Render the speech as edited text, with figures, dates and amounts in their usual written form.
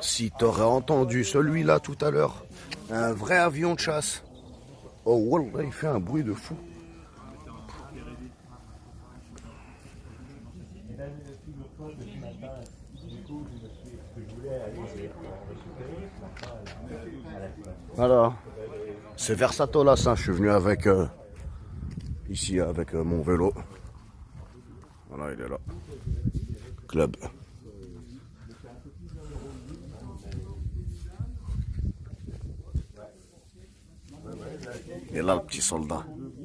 Si t'aurais entendu celui-là tout à l'heure, un vrai avion de chasse. Oh, wallah, il fait un bruit de fou. Voilà. C'est Versatola, ça. Je suis venu avec ici avec mon vélo. Voilà, il est là. Club. Et là, le petit soldat.